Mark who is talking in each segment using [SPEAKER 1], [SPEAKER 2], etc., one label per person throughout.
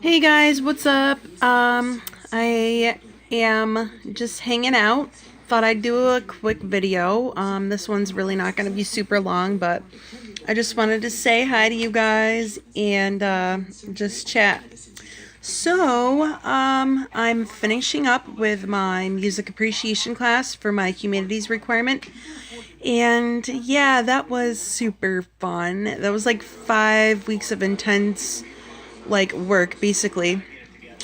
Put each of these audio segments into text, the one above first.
[SPEAKER 1] Hey guys, what's up? I am just hanging out. Thought I'd do a quick video. This one's really not going to be super long, but I just wanted to say hi to you guys and just chat. I'm finishing up with my music appreciation class for my humanities requirement. And yeah, that was super fun. That was like 5 weeks of intense like work basically.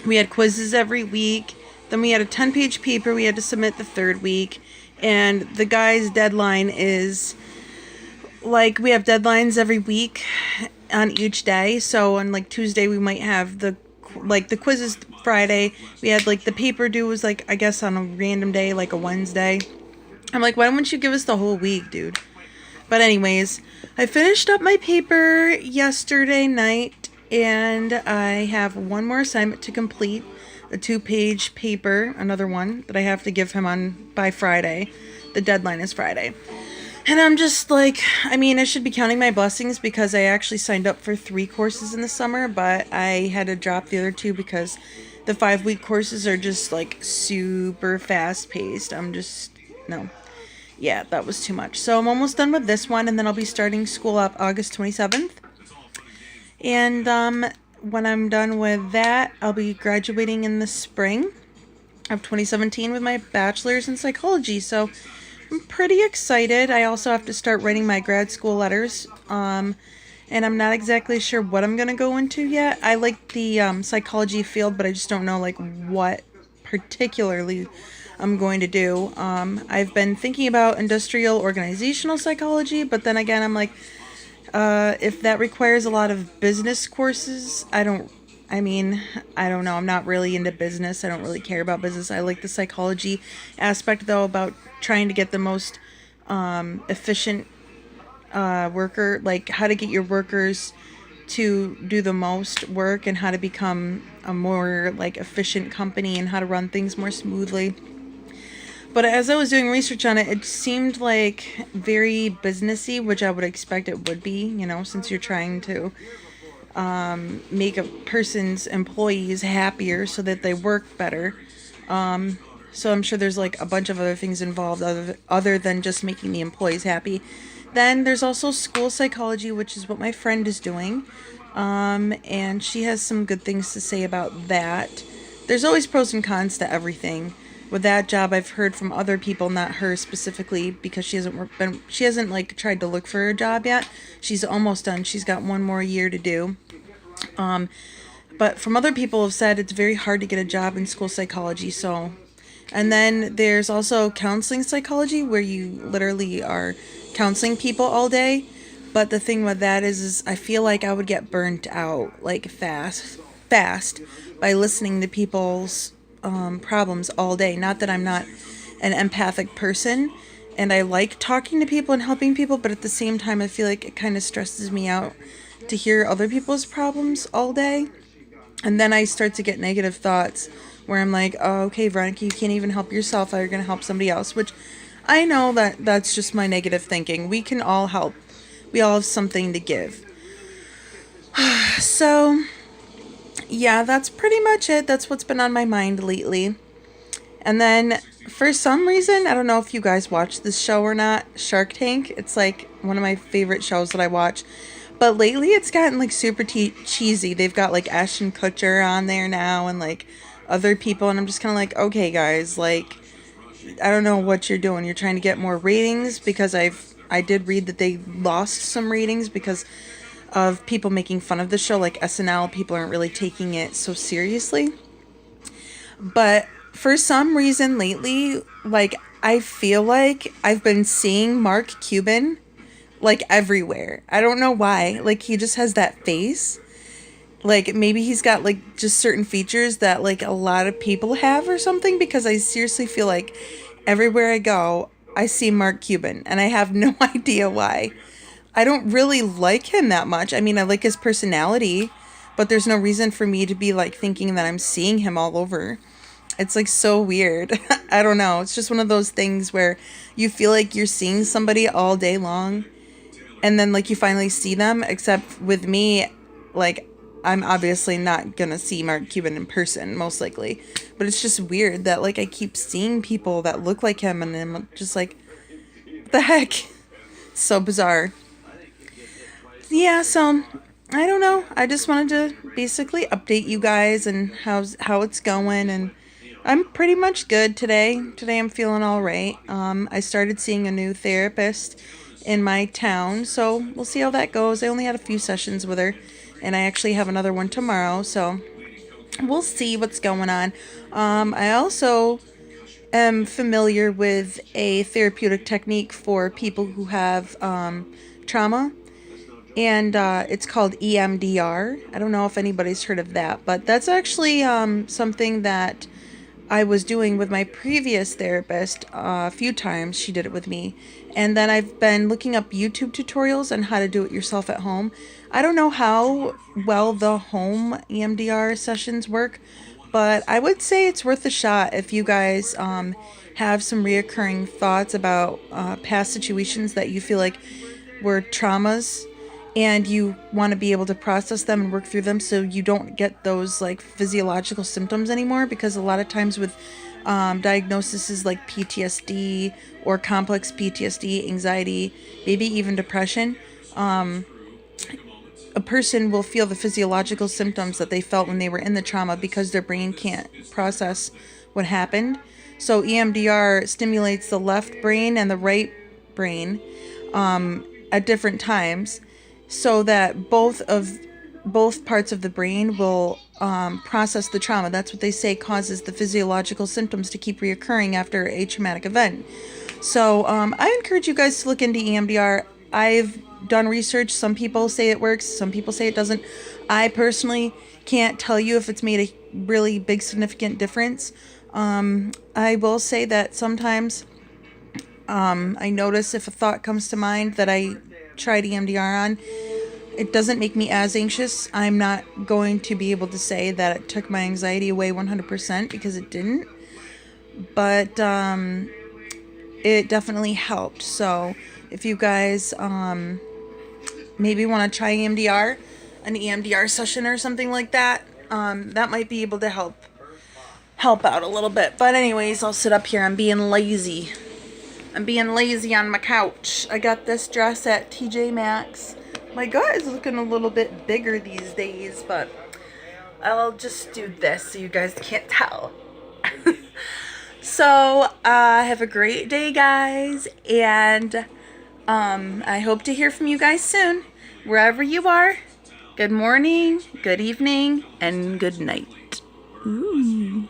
[SPEAKER 1] We had quizzes every week. Then we had a 10-page paper we had to submit the third week. And the guy's deadline is like we have deadlines every week on each day. So on like Tuesday we might have the quizzes Friday. We had like the paper due was like I guess on a random day like a Wednesday. I'm like, why don't you give us the whole week, dude? But anyways, I finished up my paper yesterday night and I have one more assignment to complete, a 2-page paper, another one that I have to give him on by Friday. The deadline is Friday. And I'm just like, I mean, I should be counting my blessings because I actually signed up for 3 courses in the summer, but I had to drop the other 2 because the 5-week courses are just like super fast paced. No. Yeah, that was too much. So I'm almost done with this one, and then I'll be starting school up August 27th. And when I'm done with that, I'll be graduating in the spring of 2017 with my bachelor's in psychology. So I'm pretty excited. I also have to start writing my grad school letters. And I'm not exactly sure what I'm going to go into yet. I like the psychology field, but I just don't know like what particularly I'm going to do. I've been thinking about industrial organizational psychology, but then again, I'm like, if that requires a lot of business courses, I don't know. I'm not really into business. I don't really care about business. I like the psychology aspect, though, about trying to get the most efficient worker, like how to get your workers to do the most work and how to become a more like efficient company and how to run things more smoothly. But as I was doing research on it, it seemed like very businessy, which I would expect it would be, since you're trying to make a person's employees happier so that they work better. So I'm sure there's like a bunch of other things involved other than just making the employees happy. Then there's also school psychology, which is what my friend is doing. And she has some good things to say about that. There's always pros and cons to everything. With that job, I've heard from other people, not her specifically, because she hasn't like tried to look for a job yet. She's almost done. She's got one more year to do. But from other people have said it's very hard to get a job in school psychology. So, and then there's also counseling psychology, where you literally are counseling people all day. But the thing with that is I feel like I would get burnt out like fast by listening to people's problems all day. Not that I'm not an empathic person and I like talking to people and helping people, but at the same time, I feel like it kind of stresses me out to hear other people's problems all day. And then I start to get negative thoughts where I'm like, oh, okay, Veronica, you can't even help yourself. How are you going to help somebody else? Which I know that that's just my negative thinking. We can all help. We all have something to give. So, yeah, that's pretty much it. That's what's been on my mind lately. And then, for some reason, I don't know if you guys watch this show or not, Shark Tank. It's like one of my favorite shows that I watch. But lately, it's gotten like super cheesy. They've got like Ashton Kutcher on there now and like other people. And I'm just kind of like, okay, guys, like, I don't know what you're doing. You're trying to get more ratings because I did read that they lost some ratings because of people making fun of the show, like SNL. People aren't really taking it so seriously. But for some reason lately, like I feel like I've been seeing Mark Cuban like everywhere. I don't know why. Like he just has that face. Like maybe he's got like just certain features that like a lot of people have or something, because I seriously feel like everywhere I go, I see Mark Cuban and I have no idea why. I don't really like him that much. I mean, I like his personality, but there's no reason for me to be like thinking that I'm seeing him all over. It's like so weird. I don't know. It's just one of those things where you feel like you're seeing somebody all day long and then like you finally see them, except with me, like I'm obviously not gonna see Mark Cuban in person, most likely. But it's just weird that like I keep seeing people that look like him, and I'm just like, what the heck? So bizarre. Yeah, so I don't know. I just wanted to basically update you guys and how it's going, and I'm pretty much good today. Today I'm feeling all right. I started seeing a new therapist in my town, so we'll see how that goes. I only had a few sessions with her, and I actually have another one tomorrow, so we'll see what's going on. I also am familiar with a therapeutic technique for people who have trauma, and it's called EMDR. I don't know if anybody's heard of that, but that's actually something that I was doing with my previous therapist a few times. She did it with me. And then I've been looking up YouTube tutorials on how to do it yourself at home. I don't know how well the home EMDR sessions work, but I would say it's worth a shot if you guys have some reoccurring thoughts about past situations that you feel like were traumas, and you want to be able to process them and work through them so you don't get those like physiological symptoms anymore, because a lot of times with diagnoses like PTSD or complex PTSD, anxiety, maybe even depression, a person will feel the physiological symptoms that they felt when they were in the trauma because their brain can't process what happened. So EMDR stimulates the left brain and the right brain at different times, so that both parts of the brain will process the trauma. That's what they say causes the physiological symptoms to keep reoccurring after a traumatic event. So I encourage you guys to look into EMDR. I've done research. Some people say it works. Some people say it doesn't. I personally can't tell you if it's made a really big significant difference. I will say that sometimes I notice if a thought comes to mind that I tried EMDR on, it doesn't make me as anxious. I'm not going to be able to say that it took my anxiety away 100% because it didn't. But it definitely helped. So if you guys maybe want to try EMDR, an EMDR session or something like that, that might be able to help out a little bit. But anyways, I'll sit up here. I'm being lazy. I'm being lazy on my couch. I got this dress at TJ Maxx. My gut is looking a little bit bigger these days, but I'll just do this so you guys can't tell. So, have a great day, guys, and I hope to hear from you guys soon. Wherever you are, good morning, good evening, and good night. Ooh.